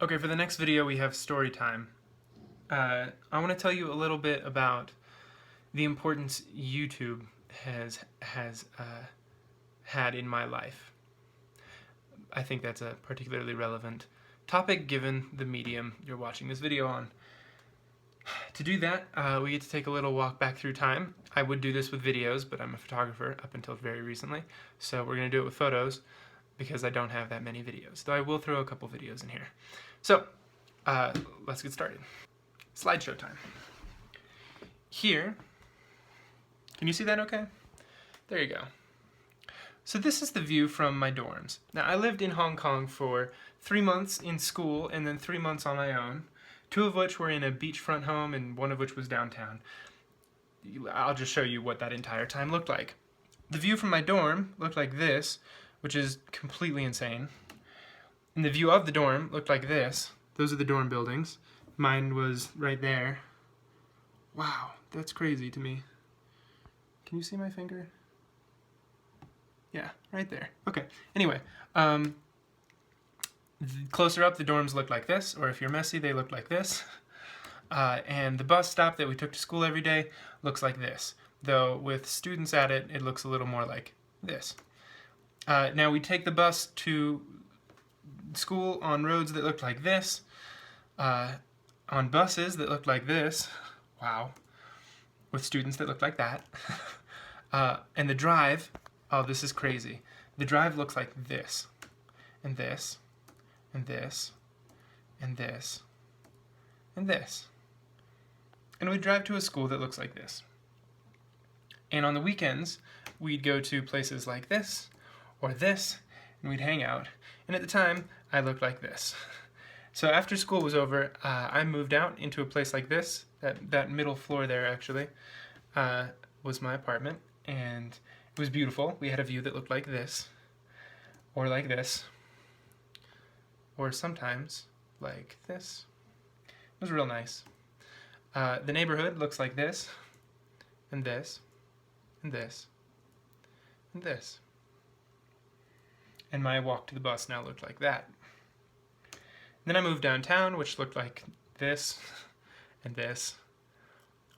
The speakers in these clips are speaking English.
Okay, for the next video we have story time. I want to tell you a little bit about the importance YouTube has had in my life. I think that's a particularly relevant topic given the medium you're watching this video on. To do that, we get to take a little walk back through time. I would do this with videos, but I'm a photographer up until very recently, so we're going to do it with photos because I don't have that many videos, though I will throw a couple videos in here. So, let's get started. Slideshow time. Here, can you see that okay? There you go. So this is the view from my dorms. Now, I lived in Hong Kong for 3 months in school and then 3 months on my own, 2 of which were in a beachfront home and 1 of which was downtown. I'll just show you what that entire time looked like. The view from my dorm looked like this, which is completely insane. And the view of the dorm looked like this. Those are the dorm buildings. Mine was right there. Wow, that's crazy to me. Can you see my finger? Yeah, right there. Okay, anyway, closer up the dorms look like this, or if you're messy, they look like this. And the bus stop that we took to school every day looks like this. Though with students at it, it looks a little more like this. Now we take the bus to school on roads that looked like this, on buses that looked like this, wow, with students that looked like that, and the drive, oh, this is crazy, the drive looks like this, and this, and this, and this, and this, and we'd drive to a school that looks like this. And on the weekends, we'd go to places like this, or this, and we'd hang out, and at the time, I looked like this. So after school was over, I moved out into a place like this. That middle floor there, actually, was my apartment, and it was beautiful. We had a view that looked like this, or like this, or sometimes like this. It was real nice. The neighborhood looks like this, and this, and this, and this. And my walk to the bus now looked like that. Then I moved downtown, which looked like this and this.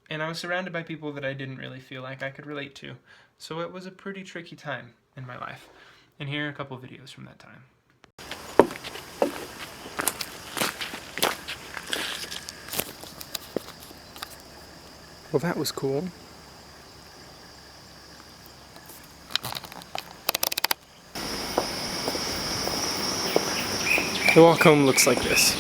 And I was surrounded by people that I didn't really feel like I could relate to. So it was a pretty tricky time in my life. And here are a couple videos from that time. Well, that was cool. The walk home looks like this.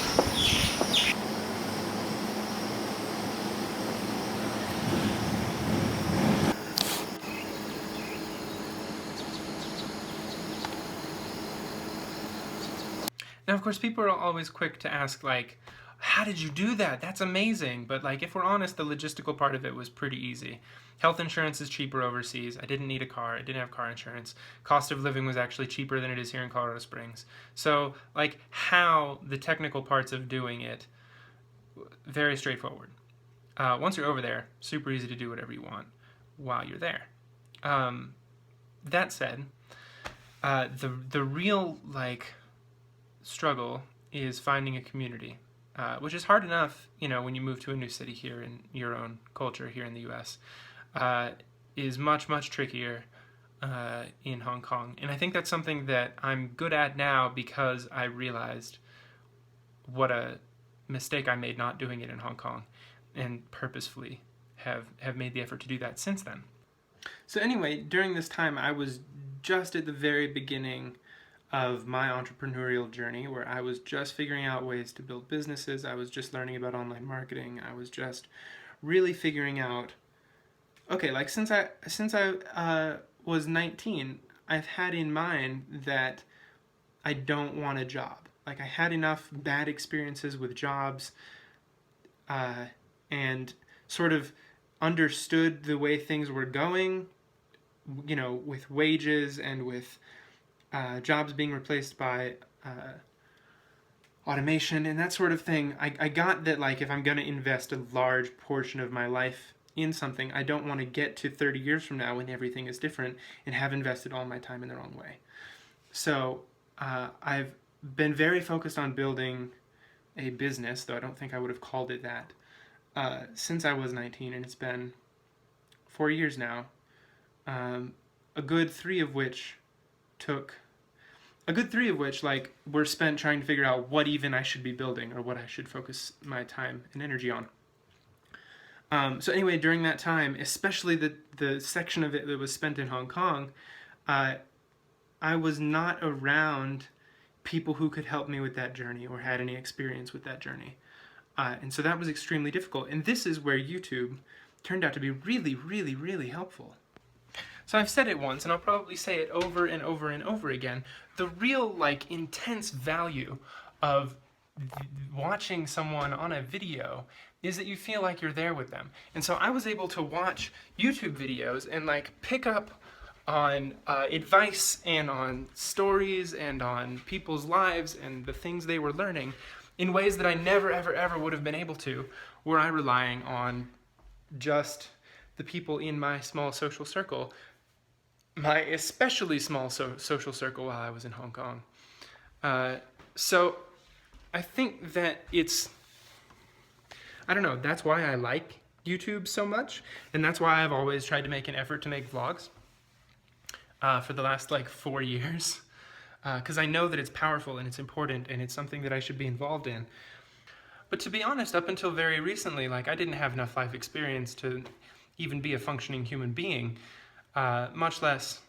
Now, of course, people are always quick to ask, like, how did you do that? That's amazing. But, like, if we're honest, the logistical part of it was pretty easy. Health insurance is cheaper overseas. I didn't need a car. I didn't have car insurance. Cost of living was actually cheaper than it is here in Colorado Springs. So, like, how the technical parts of doing it, very straightforward. Once you're over there, super easy to do whatever you want while you're there. That said, the real, like, struggle is finding a community, which is hard enough, you know, when you move to a new city here in your own culture here in the U.S., is much, much trickier in Hong Kong. And I think that's something that I'm good at now because I realized what a mistake I made not doing it in Hong Kong, and purposefully have made the effort to do that since then. So anyway, during this time, I was just at the very beginning of my entrepreneurial journey, where I was just figuring out ways to build businesses. I was just learning about online marketing. I was just really figuring out, okay, like since I was 19, I've had in mind that I don't want a job. Like, I had enough bad experiences with jobs, and sort of understood the way things were going, you know, with wages and with jobs being replaced by automation and that sort of thing. I got that, like, if I'm going to invest a large portion of my life in something, I don't want to get to 30 years from now when everything is different and have invested all my time in the wrong way. So I've been very focused on building a business, though I don't think I would have called it that, since I was 19, and it's been 4 years now. A good three of which like were spent trying to figure out what even I should be building or what I should focus my time and energy on. So anyway, during that time, especially the section of it that was spent in Hong Kong, I was not around people who could help me with that journey or had any experience with that journey. And so that was extremely difficult. And this is where YouTube turned out to be really, really, really helpful. So I've said it once, and I'll probably say it over and over and over again. The real, like, intense value of watching someone on a video is that you feel like you're there with them. And so I was able to watch YouTube videos and, like, pick up on advice and on stories and on people's lives and the things they were learning in ways that I never, ever, ever would have been able to were I relying on just the people in my small social circle, my especially small social circle while I was in Hong Kong. So I think that I don't know, that's why I like YouTube so much, and that's why I've always tried to make an effort to make vlogs for the last, like, 4 years. Because I know that it's powerful and it's important and it's something that I should be involved in. But to be honest, up until very recently, like, I didn't have enough life experience to even be a functioning human being, much less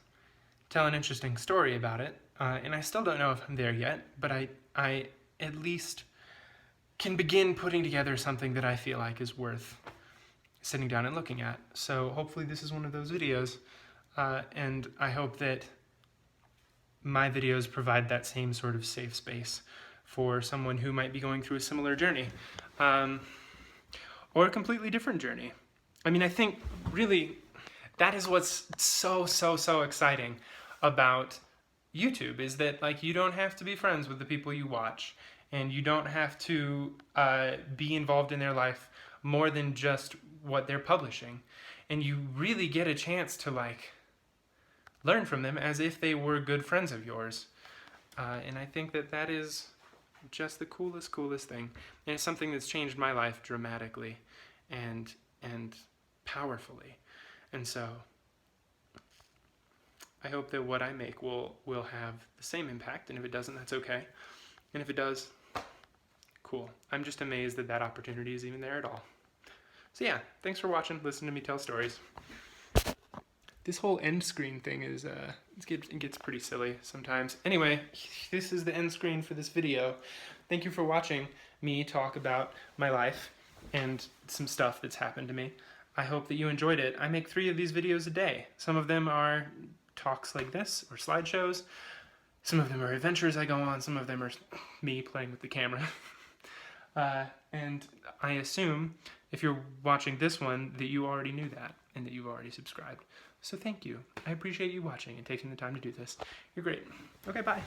tell an interesting story about it. And I still don't know if I'm there yet, but I at least can begin putting together something that I feel like is worth sitting down and looking at. So hopefully this is one of those videos, and I hope that my videos provide that same sort of safe space for someone who might be going through a similar journey, or a completely different journey. I mean, I think really that is what's so exciting about YouTube, is that, like, you don't have to be friends with the people you watch, and you don't have to be involved in their life more than just what they're publishing, and you really get a chance to, like, learn from them as if they were good friends of yours. And I think that that is just the coolest thing. And it's something that's changed my life dramatically and powerfully. And so I hope that what I make will have the same impact, and if it doesn't, that's okay. And if it does, cool. I'm just amazed that that opportunity is even there at all. So yeah, thanks for watching. Listen to me tell stories. This whole end screen thing is, it gets pretty silly sometimes. Anyway, this is the end screen for this video. Thank you for watching me talk about my life and some stuff that's happened to me. I hope that you enjoyed it. I make 3 of these videos a day. Some of them are talks like this, or slideshows. Some of them are adventures I go on. Some of them are me playing with the camera. And I assume, if you're watching this one, that you already knew that, and that you've already subscribed. So thank you. I appreciate you watching and taking the time to do this. You're great. Okay, bye.